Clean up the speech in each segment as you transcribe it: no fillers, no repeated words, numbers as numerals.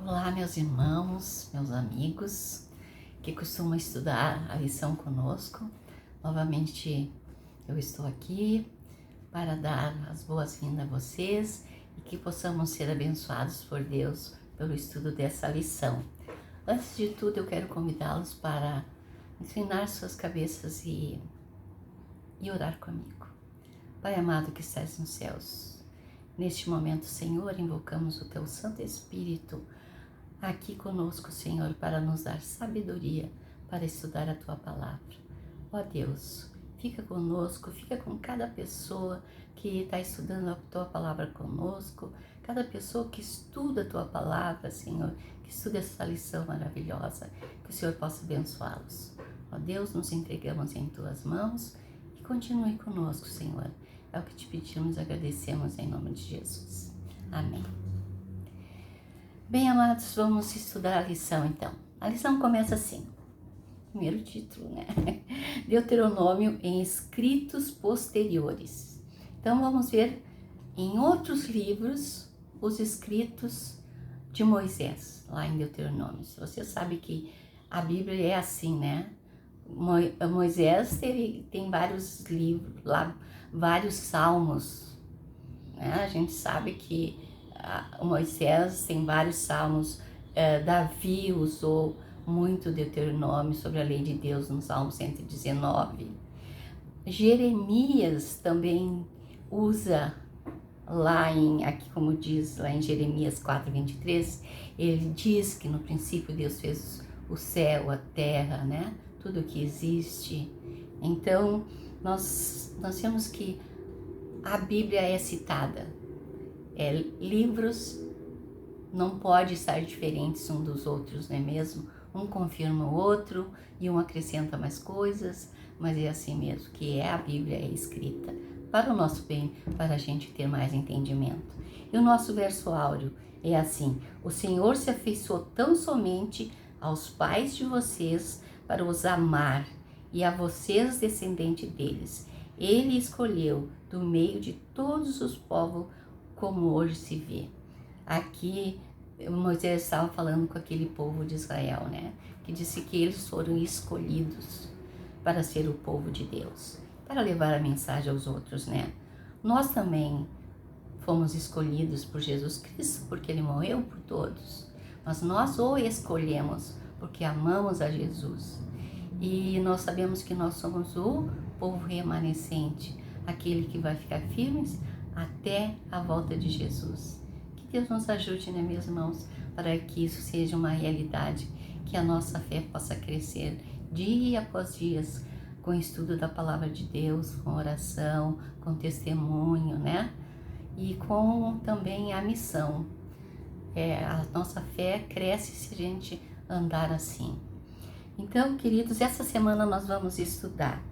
Olá, meus irmãos, meus amigos que costumam estudar a lição conosco. Novamente eu estou aqui para dar as boas-vindas a vocês e que possamos ser abençoados por Deus pelo estudo dessa lição. Antes de tudo, eu quero convidá-los para inclinar suas cabeças e orar comigo. Pai amado que estás nos céus, neste momento, Senhor, invocamos o Teu Santo Espírito aqui conosco, Senhor, para nos dar sabedoria para estudar a Tua Palavra. Ó Deus, fica conosco, fica com cada pessoa que está estudando a Tua Palavra conosco, cada pessoa que estuda a Tua Palavra, Senhor, que estuda essa lição maravilhosa, que o Senhor possa abençoá-los. Ó Deus, nos entregamos em Tuas mãos e continue conosco, Senhor. É o que te pedimos e agradecemos em nome de Jesus. Amém. Bem, amados, vamos estudar a lição então. A lição começa assim, primeiro título, né? Deuteronômio em escritos posteriores. Então vamos ver em outros livros os escritos de Moisés, lá em Deuteronômio. Você sabe que a Bíblia é assim, né? Moisés tem vários livros, lá, vários salmos, né? A gente sabe que Moisés tem vários salmos, Davi usou muito Deuteronômio sobre a lei de Deus no Salmo 119. Jeremias também usa aqui como diz lá em Jeremias 4:23, ele diz que no princípio Deus fez o céu, a terra, né? Tudo que existe. Então, nós temos que a Bíblia é citada. Livros não podem estar diferentes um dos outros, não é mesmo? Um confirma o outro e um acrescenta mais coisas, mas é assim mesmo que a Bíblia é escrita para o nosso bem, para a gente ter mais entendimento. E o nosso verso áureo é assim: o Senhor se afeiçoou tão somente aos pais de vocês para os amar, e a vocês, descendente deles. Ele escolheu do meio de todos os povos, como hoje se vê. Aqui Moisés estava falando com aquele povo de Israel, né? Que disse que eles foram escolhidos para ser o povo de Deus, para levar a mensagem aos outros, né? Nós também fomos escolhidos por Jesus Cristo, porque Ele morreu por todos. Mas nós o escolhemos porque amamos a Jesus. E nós sabemos que nós somos o povo remanescente, aquele que vai ficar firmes até a volta de Jesus. Que Deus nos ajude, né, meus irmãos, para que isso seja uma realidade, que a nossa fé possa crescer dia após dia, com o estudo da Palavra de Deus, com oração, com testemunho, né? E com também a missão. A nossa fé cresce se a gente andar assim. Então, queridos, essa semana nós vamos estudar.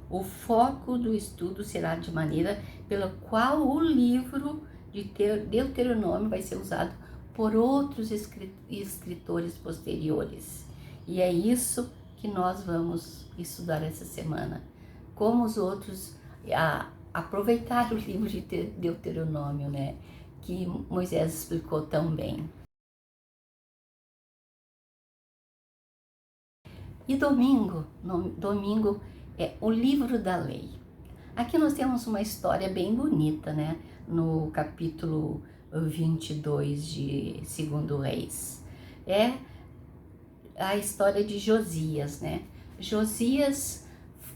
O foco do estudo será de maneira pela qual o livro de Deuteronômio vai ser usado por outros escritores posteriores. E é isso que nós vamos estudar essa semana. Como os outros aproveitar o livro de Deuteronômio, né? Que Moisés explicou tão bem. E domingo é o livro da lei. Aqui nós temos uma história bem bonita, né? No capítulo 22 de 2 Reis. É a história de Josias, né? Josias,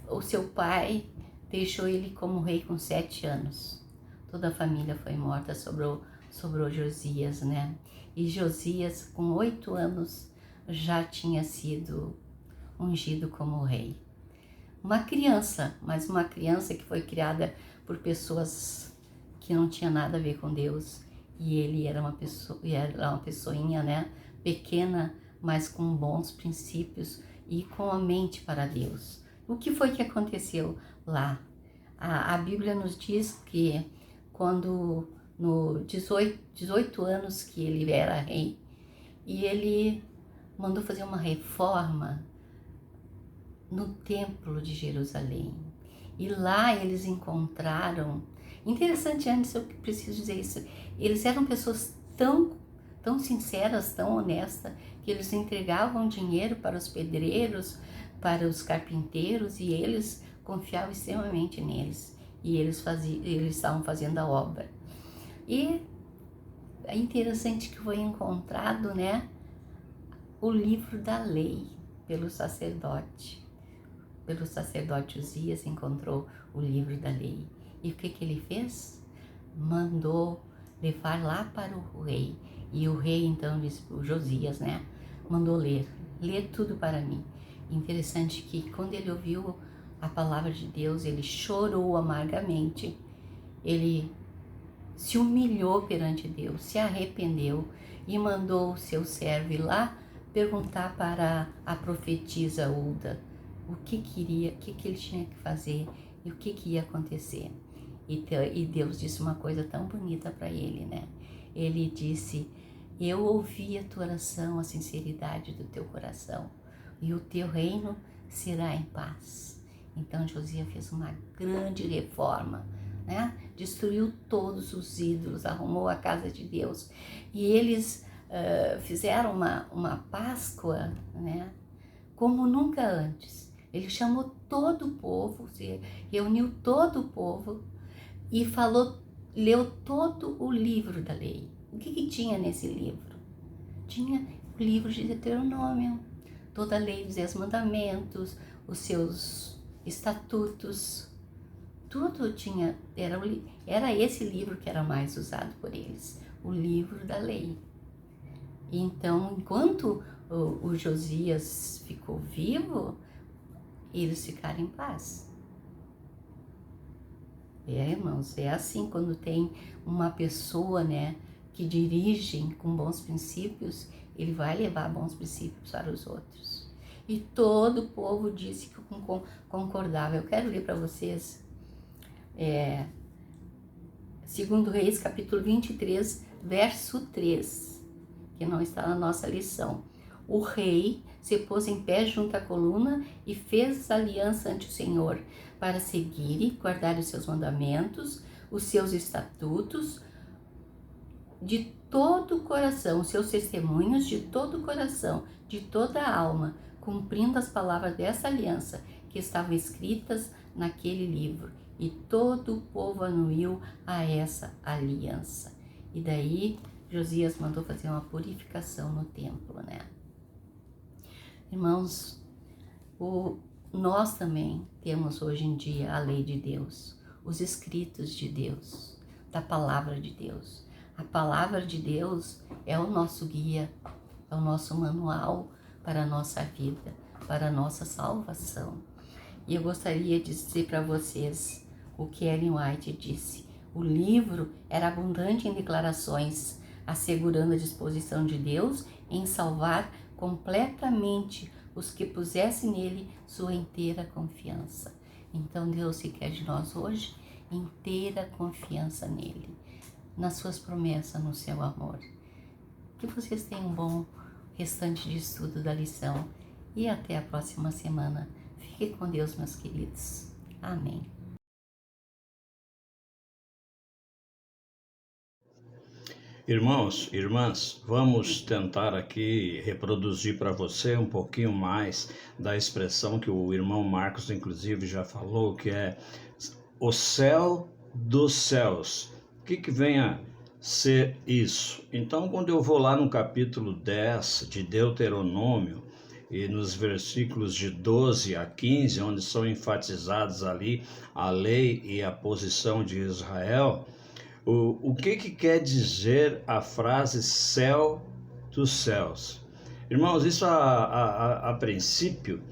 o seu pai, deixou ele como rei com 7 anos. Toda a família foi morta, sobrou Josias, né? E Josias, com 8 anos, já tinha sido ungido como rei. Uma criança, mas uma criança que foi criada por pessoas que não tinha nada a ver com Deus, e ele era uma pessoinha, né, pequena, mas com bons princípios e com a mente para Deus. O que foi que aconteceu lá? A Bíblia nos diz que quando no 18 anos que ele era rei, e ele mandou fazer uma reforma no templo de Jerusalém. E lá eles encontraram, interessante, antes eu preciso dizer isso, eles eram pessoas tão tão sinceras, tão honestas, que eles entregavam dinheiro para os pedreiros, para os carpinteiros, e eles confiavam extremamente neles. E eles estavam fazendo a obra. E é interessante que foi encontrado, né, o livro da lei pelo sacerdote. Pelo sacerdote Uzias encontrou o livro da lei. E o que ele fez? Mandou levar lá para o rei. E o rei então disse para o Josias, né, mandou ler tudo para mim. Interessante que quando ele ouviu a palavra de Deus, ele chorou amargamente. Ele se humilhou perante Deus, se arrependeu e mandou o seu servo ir lá perguntar para a profetisa Hulda o que ele tinha que fazer e o que ia acontecer. E Deus disse uma coisa tão bonita para ele, né? Ele disse: eu ouvi a tua oração, a sinceridade do teu coração, e o teu reino será em paz. Então Josias fez uma grande reforma, né? Destruiu todos os ídolos, arrumou a casa de Deus, e eles fizeram uma Páscoa, né, como nunca antes. Ele chamou todo o povo, se reuniu todo o povo e leu todo o livro da lei. O que tinha nesse livro? Tinha o livro de Deuteronômio, toda a lei dos 10 mandamentos, os seus estatutos, tudo tinha, era esse livro que era mais usado por eles, o livro da lei. Então, enquanto o Josias ficou vivo, eles ficaram em paz. Irmãos, é assim quando tem uma pessoa, né, que dirige com bons princípios, ele vai levar bons princípios para os outros. E todo o povo disse que concordava. Eu quero ler para vocês 2 Reis, capítulo 23, verso 3, que não está na nossa lição. O rei se pôs em pé junto à coluna e fez aliança ante o Senhor, para seguir e guardar os seus mandamentos, os seus estatutos, de todo o coração, os seus testemunhos de todo o coração, de toda a alma, cumprindo as palavras dessa aliança que estavam escritas naquele livro. E todo o povo anuiu a essa aliança. E daí Josias mandou fazer uma purificação no templo, né? Irmãos, nós também temos hoje em dia a lei de Deus, os escritos de Deus, da palavra de Deus. A palavra de Deus é o nosso guia, é o nosso manual para a nossa vida, para a nossa salvação. E eu gostaria de dizer para vocês o que Ellen White disse. O livro era abundante em declarações, assegurando a disposição de Deus em salvar completamente os que pusessem nele sua inteira confiança. Então Deus quer de nós hoje inteira confiança nele, nas suas promessas, no seu amor. Que vocês tenham um bom restante de estudo da lição e até a próxima semana. Fique com Deus, meus queridos. Amém. Irmãos, irmãs, vamos tentar aqui reproduzir para você um pouquinho mais da expressão que o irmão Marcos, inclusive, já falou, que é o céu dos céus. O que vem a ser isso? Então, quando eu vou lá no capítulo 10 de Deuteronômio, e nos versículos de 12 a 15, onde são enfatizados ali a lei e a posição de Israel, o que quer dizer a frase céu dos céus? Irmãos, isso a princípio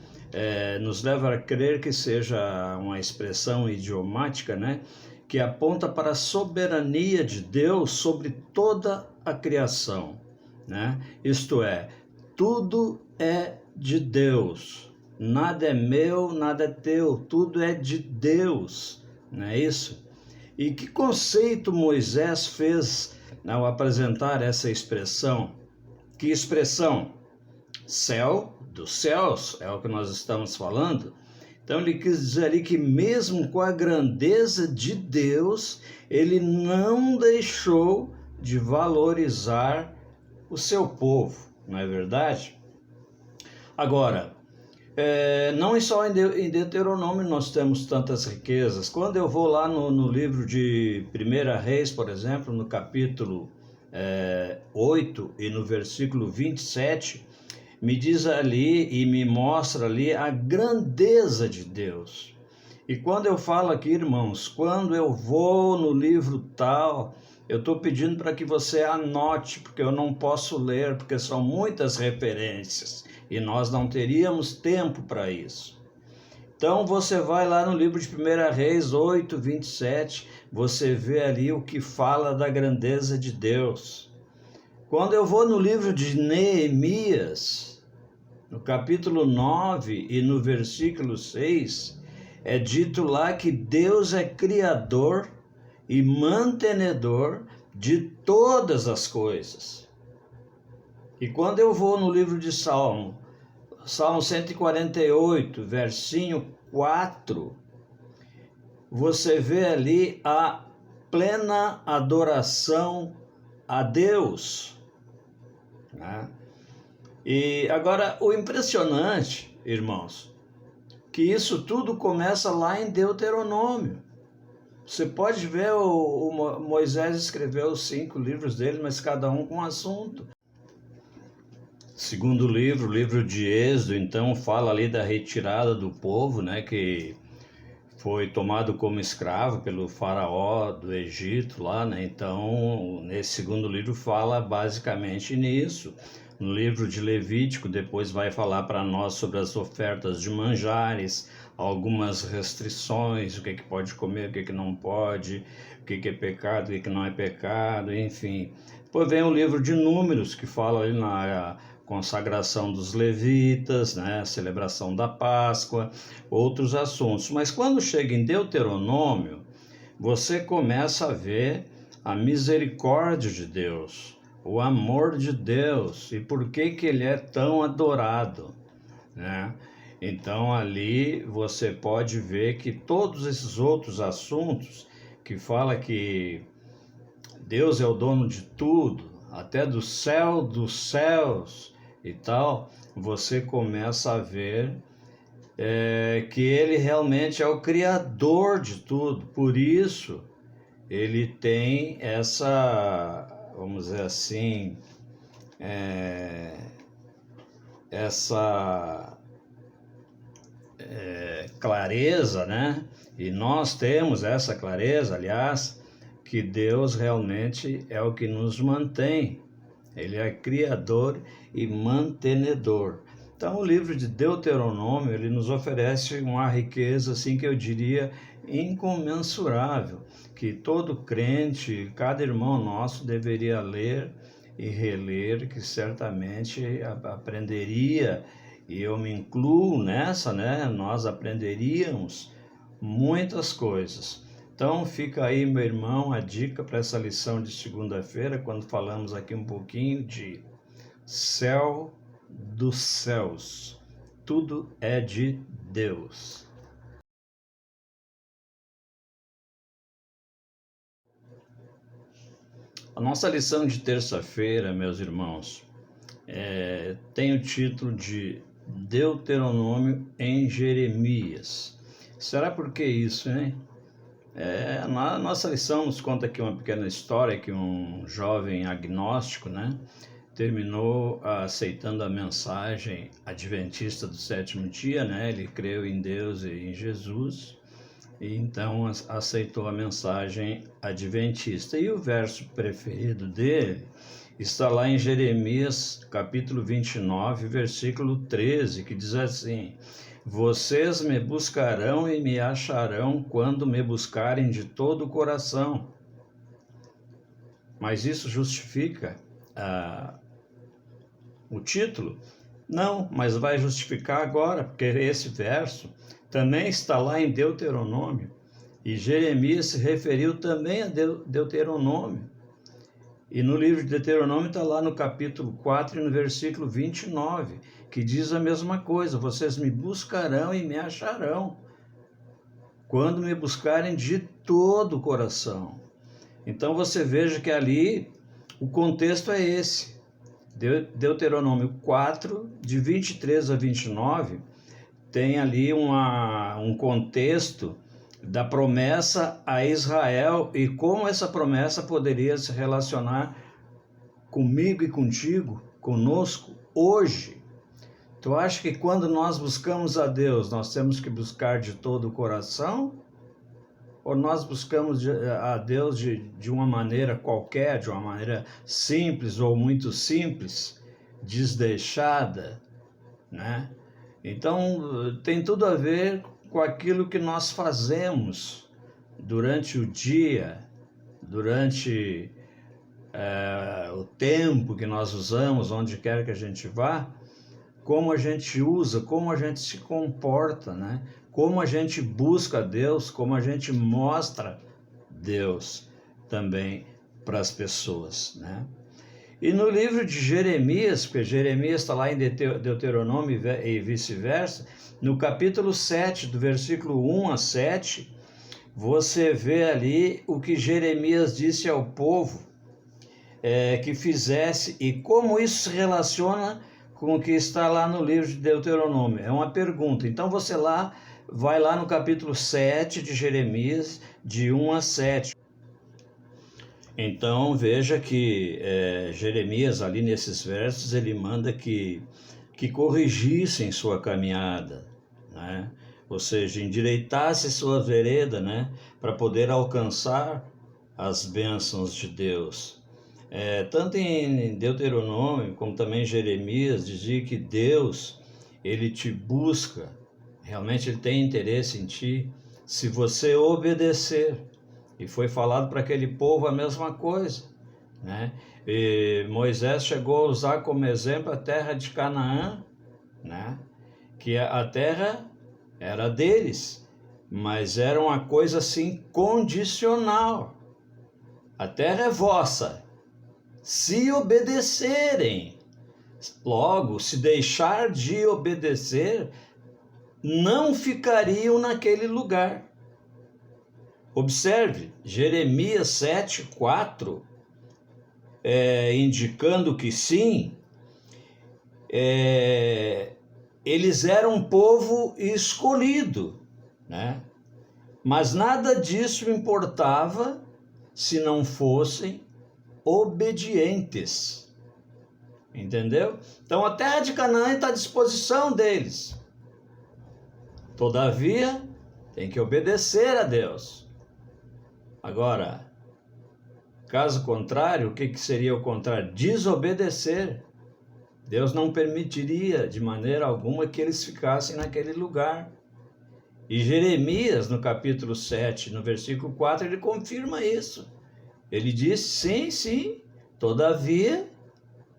nos leva a crer que seja uma expressão idiomática, né, que aponta para a soberania de Deus sobre toda a criação, né? Isto é, tudo é de Deus, nada é meu, nada é teu, tudo é de Deus, não é isso? E que conceito Moisés fez ao apresentar essa expressão? Que expressão? Céu dos céus, é o que nós estamos falando. Então ele quis dizer ali que mesmo com a grandeza de Deus, ele não deixou de valorizar o seu povo, não é verdade? Agora, não só em Deuteronômio nós temos tantas riquezas. Quando eu vou lá no livro de 1 Reis, por exemplo, no capítulo 8 e no versículo 27, me diz ali e me mostra ali a grandeza de Deus. E quando eu falo aqui, irmãos, quando eu vou no livro tal, eu estou pedindo para que você anote, porque eu não posso ler, porque são muitas referências e nós não teríamos tempo para isso. Então você vai lá no livro de 1 Reis 8, 27, você vê ali o que fala da grandeza de Deus. Quando eu vou no livro de Neemias, no capítulo 9 e no versículo 6, é dito lá que Deus é criador e mantenedor de todas as coisas. E quando eu vou no livro de Salmo 148, versinho 4, você vê ali a plena adoração a Deus, né? E agora o impressionante, irmãos, que isso tudo começa lá em Deuteronômio. Você pode ver, o Moisés escreveu os 5 livros dele, mas cada um com um assunto. Segundo livro, o livro de Êxodo, então, fala ali da retirada do povo, né, que foi tomado como escravo pelo faraó do Egito lá, né? Então, nesse segundo livro fala basicamente nisso. No livro de Levítico, depois vai falar para nós sobre as ofertas de manjares, algumas restrições, o que pode comer, o que não pode, o que é pecado, o que não é pecado, enfim. Depois vem o livro de Números, que fala ali na consagração dos levitas, né, celebração da Páscoa, outros assuntos. Mas quando chega em Deuteronômio, você começa a ver a misericórdia de Deus, o amor de Deus e por que ele é tão adorado, né? Então ali você pode ver que todos esses outros assuntos que fala que Deus é o dono de tudo, até do céu dos céus e tal, você começa a ver que ele realmente é o criador de tudo. Por isso ele tem essa, vamos dizer assim, essa clareza, né? E nós temos essa clareza, aliás, que Deus realmente é o que nos mantém. Ele é criador e mantenedor. Então, o livro de Deuteronômio, ele nos oferece uma riqueza, assim, que eu diria incomensurável, que todo crente, cada irmão nosso deveria ler e reler, que certamente aprenderia, e eu me incluo nessa, né? Nós aprenderíamos muitas coisas. Então fica aí, meu irmão, a dica para essa lição de segunda-feira, quando falamos aqui um pouquinho de céu dos céus. Tudo é de Deus. A nossa lição de terça-feira, meus irmãos, tem o título de Deuteronômio em Jeremias. Será por que isso, hein? Na nossa lição nos conta aqui uma pequena história que um jovem agnóstico, né, terminou aceitando a mensagem adventista do sétimo dia, né? Ele creu em Deus e em Jesus, e então aceitou a mensagem adventista. E o verso preferido dele está lá em Jeremias, capítulo 29, versículo 13, que diz assim: vocês me buscarão e me acharão quando me buscarem de todo o coração. Mas isso justifica o título? Não, mas vai justificar agora, porque esse verso também está lá em Deuteronômio, e Jeremias se referiu também a Deuteronômio. E no livro de Deuteronômio está lá no capítulo 4 e no versículo 29, que diz a mesma coisa: vocês me buscarão e me acharão, quando me buscarem de todo o coração. Então você veja que ali o contexto é esse. Deuteronômio 4, de 23 a 29, tem ali um contexto da promessa a Israel e como essa promessa poderia se relacionar comigo e contigo, conosco, hoje. Tu acha que quando nós buscamos a Deus, nós temos que buscar de todo o coração? Ou nós buscamos a Deus de uma maneira qualquer, de uma maneira simples ou muito simples, desleixada, né? Então, tem tudo a ver com aquilo que nós fazemos durante o dia, durante o tempo que nós usamos, onde quer que a gente vá, como a gente usa, como a gente se comporta, né? Como a gente busca Deus, como a gente mostra Deus também para as pessoas, né? E no livro de Jeremias, porque Jeremias está lá em Deuteronômio e vice-versa, no capítulo 7, do versículo 1 a 7, você vê ali o que Jeremias disse ao povo que fizesse e como isso se relaciona com o que está lá no livro de Deuteronômio. É uma pergunta. Então você vai lá no capítulo 7 de Jeremias, de 1 a 7. Então veja que Jeremias ali nesses versos ele manda que corrigissem sua caminhada, né? Ou seja, endireitasse sua vereda, né? Para poder alcançar as bênçãos de Deus. Tanto em Deuteronômio como também em Jeremias dizia que Deus ele te busca, realmente ele tem interesse em ti se você obedecer. E foi falado para aquele povo a mesma coisa, né? E Moisés chegou a usar como exemplo a terra de Canaã, né? Que a terra era deles, mas era uma coisa assim condicional. A terra é vossa, se obedecerem. Logo, se deixar de obedecer, não ficariam naquele lugar. Observe, Jeremias 7, 4, indicando que sim, eles eram um povo escolhido, né? Mas nada disso importava se não fossem obedientes. Entendeu? Então a terra de Canaã está à disposição deles. Todavia, tem que obedecer a Deus. Agora, caso contrário, o que seria o contrário? Desobedecer. Deus não permitiria de maneira alguma que eles ficassem naquele lugar. E Jeremias, no capítulo 7, no versículo 4, ele confirma isso. Ele diz, sim, todavia,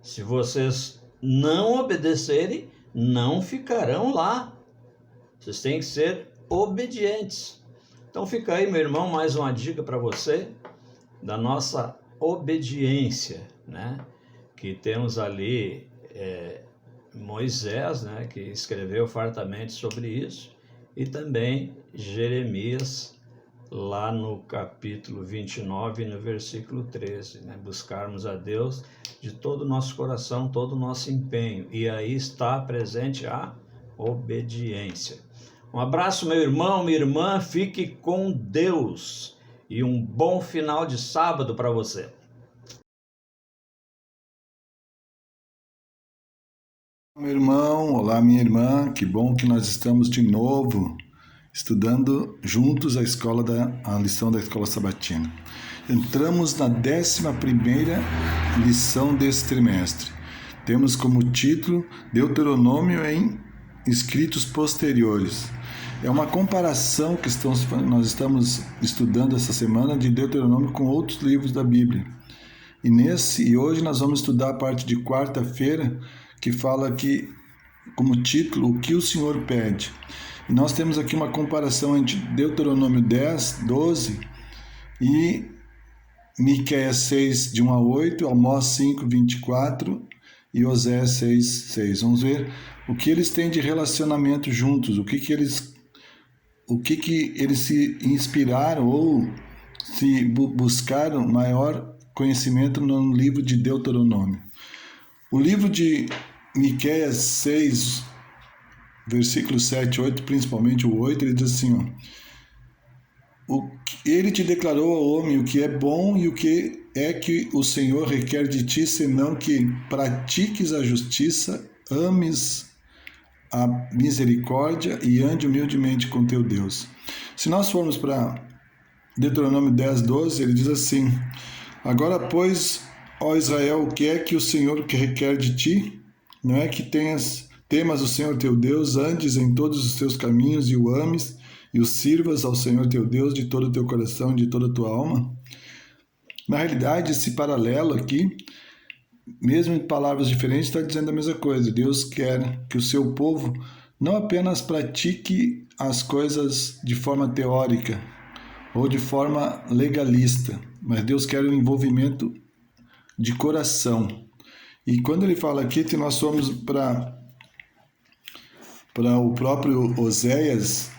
se vocês não obedecerem, não ficarão lá. Vocês têm que ser obedientes. Então fica aí, meu irmão, mais uma dica para você da nossa obediência, né? Que temos ali Moisés, né? Que escreveu fartamente sobre isso, e também Jeremias, lá no capítulo 29, no versículo 13, né? Buscarmos a Deus de todo o nosso coração, todo o nosso empenho, e aí está presente a obediência. Um abraço, meu irmão, minha irmã, fique com Deus e um bom final de sábado para você. Meu irmão, olá minha irmã, que bom que nós estamos de novo estudando juntos a lição da Escola Sabatina. Entramos na 11ª lição desse trimestre. Temos como título Deuteronômio em escritos posteriores. É uma comparação que nós estamos estudando essa semana de Deuteronômio com outros livros da Bíblia. E hoje nós vamos estudar a parte de quarta-feira, que fala aqui como título o que o Senhor pede. E nós temos aqui uma comparação entre Deuteronômio 10, 12 e Miqueias 6, de 1 a 8, Amós 5, 24 e Oséias 6, 6. Vamos ver o que eles têm de relacionamento juntos, o que eles se inspiraram ou se buscaram maior conhecimento no livro de Deuteronômio. O livro de Miqueias 6, versículos 7 e 8, principalmente o 8, ele diz assim, ele te declarou ao homem o que é bom e o que é que o Senhor requer de ti, senão que pratiques a justiça, ames a misericórdia e ande humildemente com teu Deus. Se nós formos para Deuteronômio 10, 12, ele diz assim, agora, pois, ó Israel, o que é que o Senhor requer de ti? Não é que temas o Senhor teu Deus, andes em todos os teus caminhos e o ames, e o sirvas ao Senhor teu Deus de todo o teu coração e de toda a tua alma? Na realidade, esse paralelo aqui, mesmo em palavras diferentes, está dizendo a mesma coisa. Deus quer que o seu povo não apenas pratique as coisas de forma teórica ou de forma legalista, mas Deus quer um envolvimento de coração. E quando ele fala aqui que nós somos para o próprio Oséias,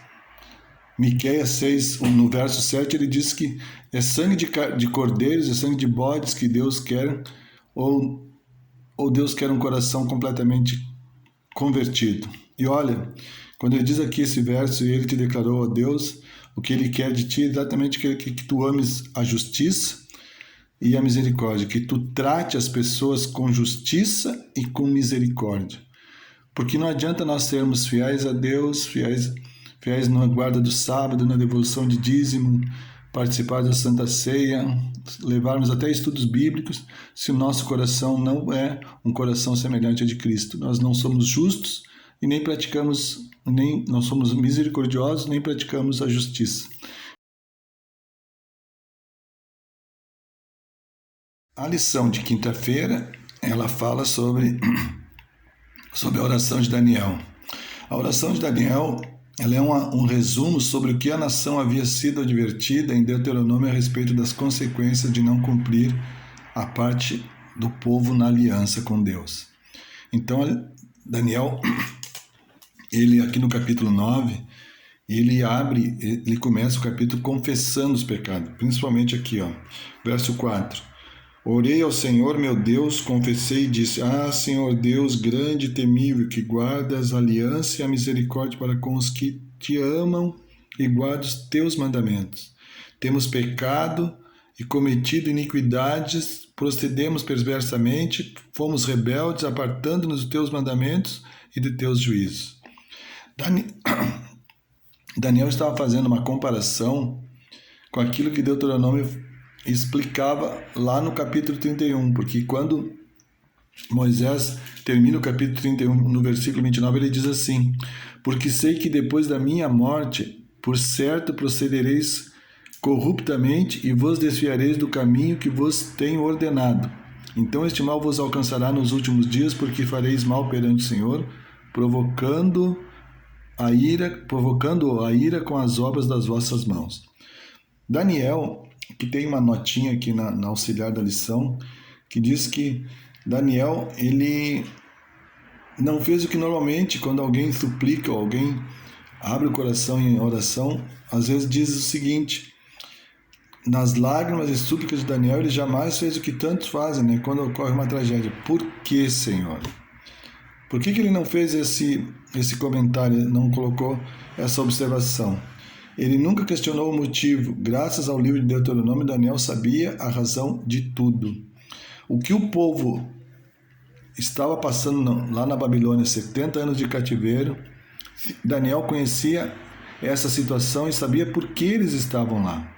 Miqueias 6, no verso 7, ele diz que é sangue de cordeiros, é sangue de bodes que Deus quer, ou Deus quer um coração completamente convertido. E olha, quando ele diz aqui esse verso, e ele te declarou a Deus, o que ele quer de ti é exatamente que tu ames a justiça e a misericórdia, que tu trate as pessoas com justiça e com misericórdia. Porque não adianta nós sermos fiéis a Deus, fiéis na guarda do sábado, na devolução de dízimo, participar da Santa Ceia, levarmos até estudos bíblicos, se o nosso coração não é um coração semelhante ao de Cristo. Nós não somos justos e nem praticamos, não somos misericordiosos, nem praticamos a justiça. A lição de quinta-feira, ela fala sobre a oração de Daniel. A oração de Daniel, ela é um resumo sobre o que a nação havia sido advertida em Deuteronômio a respeito das consequências de não cumprir a parte do povo na aliança com Deus. Então, Daniel, ele aqui no capítulo 9, ele começa o capítulo confessando os pecados, principalmente aqui, verso 4. Orei ao Senhor meu Deus, confessei e disse, Senhor Deus grande e temível, que guardas a aliança e a misericórdia para com os que te amam e guardam os teus mandamentos. Temos pecado e cometido iniquidades, procedemos perversamente, fomos rebeldes, apartando-nos dos teus mandamentos e de teus juízos. Daniel estava fazendo uma comparação com aquilo que Deuteronômio explicava lá no capítulo 31, porque quando Moisés termina o capítulo 31, no versículo 29, ele diz assim, porque sei que depois da minha morte, por certo procedereis corruptamente e vos desviareis do caminho que vos tenho ordenado. Então este mal vos alcançará nos últimos dias, porque fareis mal perante o Senhor, provocando a ira com as obras das vossas mãos. Daniel, que tem uma notinha aqui na auxiliar da lição, que diz que Daniel, ele não fez o que normalmente, quando alguém suplica ou alguém abre o coração em oração, às vezes diz o seguinte, nas lágrimas e súplicas de Daniel, ele jamais fez o que tantos fazem, né? Quando ocorre uma tragédia. Por que, Senhor? Por que ele não fez esse comentário, não colocou essa observação? Ele nunca questionou o motivo. Graças ao livro de Deuteronômio, Daniel sabia a razão de tudo. O que o povo estava passando lá na Babilônia, 70 anos de cativeiro, Daniel conhecia essa situação e sabia por que eles estavam lá.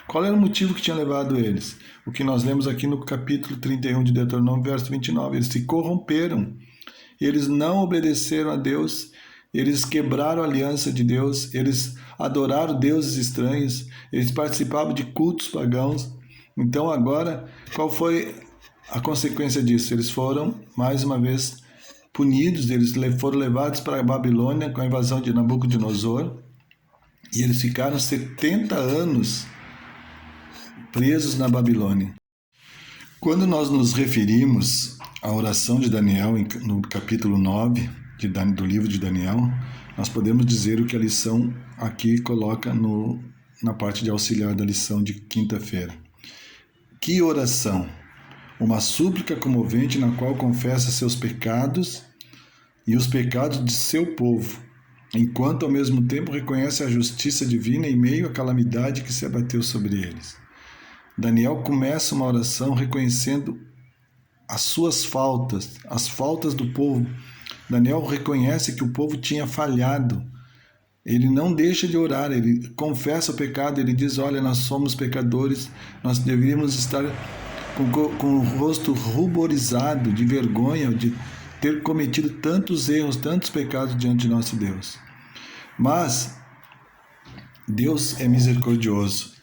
Qual era o motivo que tinha levado eles? O que nós lemos aqui no capítulo 31 de Deuteronômio, verso 29. Eles se corromperam. Eles não obedeceram a Deus. Eles quebraram a aliança de Deus. Eles adoraram deuses estranhos. Eles participavam de cultos pagãos. Então agora, qual foi a consequência disso? Eles foram, mais uma vez, punidos. Eles foram levados para a Babilônia com a invasão de Nabucodonosor. E eles ficaram 70 anos presos na Babilônia. Quando nós nos referimos à oração de Daniel, no capítulo 9 do livro de Daniel, nós podemos dizer o que a lição aqui coloca na parte de auxiliar da lição de quinta-feira. Que oração? uma súplica comovente na qual confessa seus pecados e os pecados de seu povo, enquanto ao mesmo tempo reconhece a justiça divina em meio à calamidade que se abateu sobre eles. Daniel começa uma oração reconhecendo as suas faltas, as faltas do povo. Daniel reconhece que o povo tinha falhado. Ele não deixa de orar, ele confessa o pecado, ele diz, olha, nós somos pecadores, nós deveríamos estar com o rosto ruborizado de vergonha de ter cometido tantos erros, tantos pecados diante de nosso Deus. Mas Deus é misericordioso.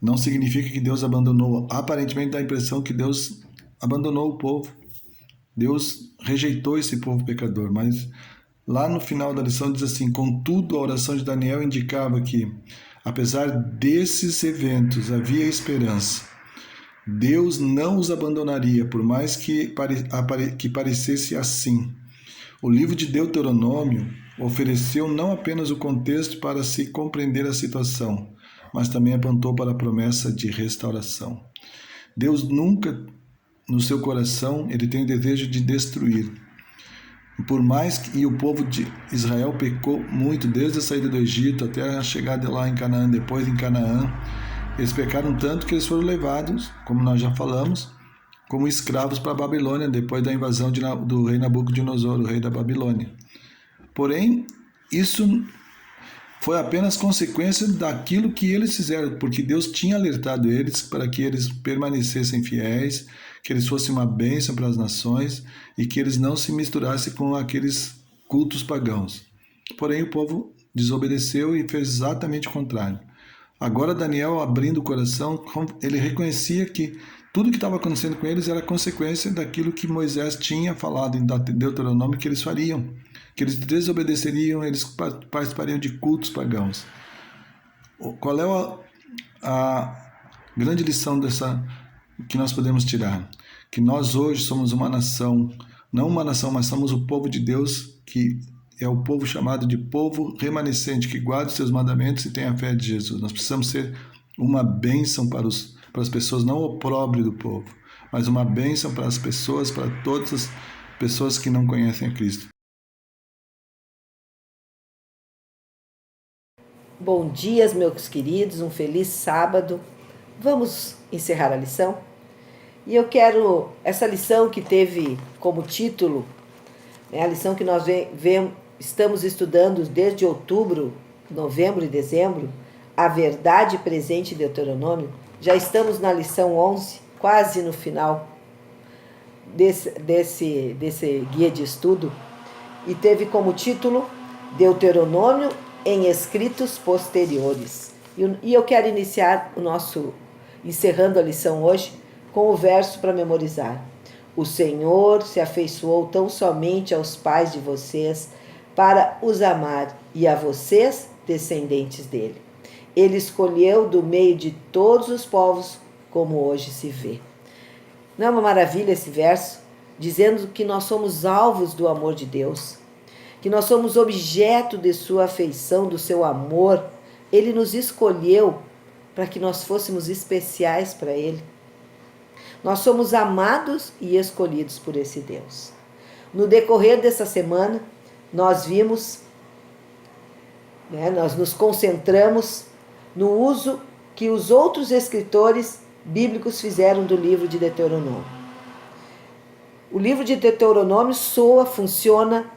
Não significa que Deus abandonou. Aparentemente dá a impressão que Deus abandonou o povo. Deus rejeitou esse povo pecador, mas lá no final da lição diz assim, contudo a oração de Daniel indicava que, apesar desses eventos, havia esperança. Deus não os abandonaria, por mais que parecesse assim. O livro de Deuteronômio ofereceu não apenas o contexto para se compreender a situação, mas também apontou para a promessa de restauração. Deus nunca, no seu coração, ele tem o desejo de destruir. Por mais que o povo de Israel pecou muito, desde a saída do Egito até a chegada lá em Canaã, depois em Canaã, eles pecaram tanto que eles foram levados, como nós já falamos, como escravos para a Babilônia, depois da invasão do rei Nabucodonosor, o rei da Babilônia. Porém, isso foi apenas consequência daquilo que eles fizeram, porque Deus tinha alertado eles para que eles permanecessem fiéis, que eles fossem uma bênção para as nações e que eles não se misturassem com aqueles cultos pagãos. Porém, o povo desobedeceu e fez exatamente o contrário. Agora Daniel, abrindo o coração, ele reconhecia que tudo que estava acontecendo com eles era consequência daquilo que Moisés tinha falado em Deuteronômio que eles fariam, que eles desobedeceriam, eles participariam de cultos pagãos. Qual é a grande lição que nós podemos tirar? Que nós hoje somos uma nação, não uma nação, mas somos o povo de Deus, que é o povo chamado de povo remanescente, que guarda os seus mandamentos e tem a fé de Jesus. Nós precisamos ser uma bênção para as pessoas, não o opróbrio do povo, mas uma bênção para as pessoas, para todas as pessoas que não conhecem a Cristo. Bom dia, meus queridos, um feliz sábado. Vamos encerrar a lição? E eu quero, essa lição que teve como título, a lição que nós estamos estudando desde outubro, novembro e dezembro, a verdade presente em Deuteronômio. Já estamos na lição 11, quase no final desse guia de estudo, e teve como título Deuteronômio em escritos posteriores. E eu quero iniciar encerrando a lição hoje, com o verso para memorizar. O Senhor se afeiçoou tão somente aos pais de vocês para os amar, e a vocês, descendentes dele. Ele escolheu do meio de todos os povos, como hoje se vê. Não é uma maravilha esse verso? Dizendo que nós somos alvos do amor de Deus, que nós somos objeto de sua afeição, do seu amor. Ele nos escolheu para que nós fôssemos especiais para ele. Nós somos amados e escolhidos por esse Deus. No decorrer dessa semana, nós vimos, nós nos concentramos no uso que os outros escritores bíblicos fizeram do livro de Deuteronômio. O livro de Deuteronômio funciona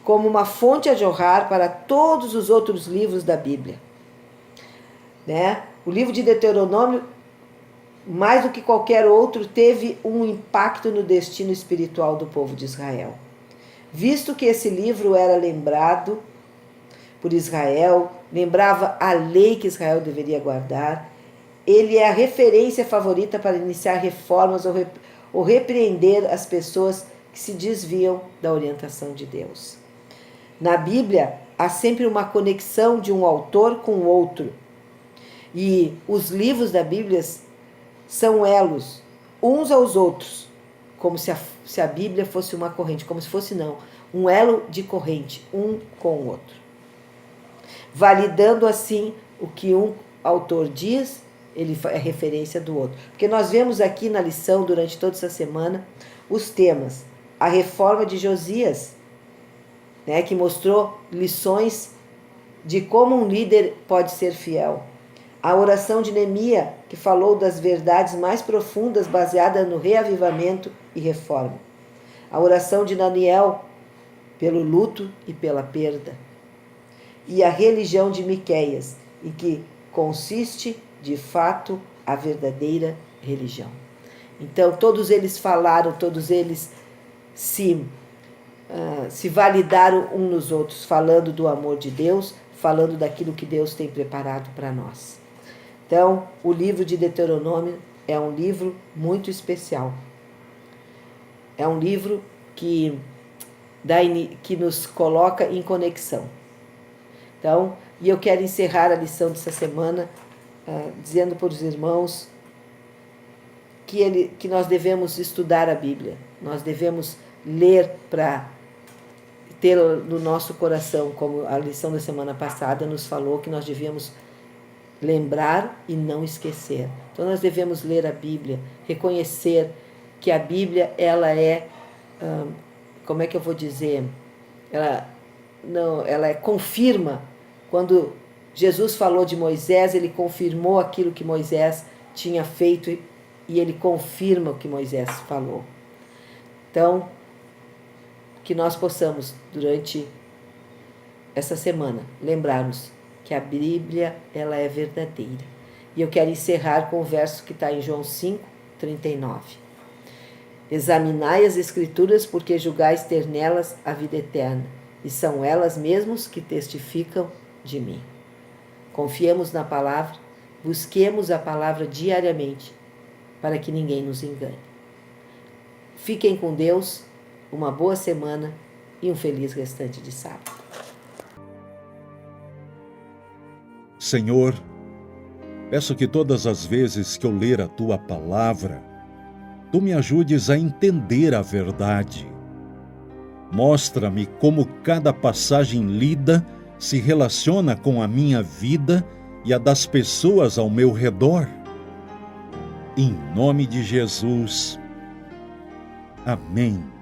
como uma fonte a jorrar para todos os outros livros da Bíblia. O livro de Deuteronômio, mais do que qualquer outro, teve um impacto no destino espiritual do povo de Israel. Visto que esse livro era lembrado por Israel, lembrava a lei que Israel deveria guardar, ele é a referência favorita para iniciar reformas ou repreender as pessoas que se desviam da orientação de Deus. Na Bíblia, há sempre uma conexão de um autor com o outro. E os livros da Bíblia são elos uns aos outros, como se a Bíblia fosse uma corrente, como se fosse um elo de corrente, um com o outro. Validando assim o que um autor diz ele é referência do outro. Porque nós vemos aqui na lição, durante toda essa semana, os temas. A reforma de Josias, né, que mostrou lições de como um líder pode ser fiel. A oração de Neemias, que falou das verdades mais profundas baseadas no reavivamento e reforma. A oração de Daniel, pelo luto e pela perda. E a religião de Miqueias, em que consiste, de fato, a verdadeira religião. Então, todos eles falaram, todos eles se validaram uns nos outros, falando do amor de Deus, falando daquilo que Deus tem preparado para nós. Então, o livro de Deuteronômio é um livro muito especial. É um livro que nos coloca em conexão. Então, e eu quero encerrar a lição dessa semana dizendo para os irmãos que nós devemos estudar a Bíblia, nós devemos ler para ter no nosso coração, como a lição da semana passada nos falou, que nós devíamos lembrar e não esquecer. Então nós devemos ler a Bíblia, reconhecer que a Bíblia, ela é, como é que eu vou dizer, confirma. Quando Jesus falou de Moisés, ele confirmou aquilo que Moisés tinha feito e ele confirma o que Moisés falou. Então, que nós possamos, durante essa semana, lembrarmos que a Bíblia, ela é verdadeira. E eu quero encerrar com o verso que está em João 5:39. Examinai as Escrituras, porque julgais ter nelas a vida eterna, e são elas mesmas que testificam de mim. Confiemos na palavra, busquemos a palavra diariamente, para que ninguém nos engane. Fiquem com Deus, uma boa semana e um feliz restante de sábado. Senhor, peço que todas as vezes que eu ler a Tua palavra, Tu me ajudes a entender a verdade. Mostra-me como cada passagem lida se relaciona com a minha vida e a das pessoas ao meu redor. Em nome de Jesus. Amém.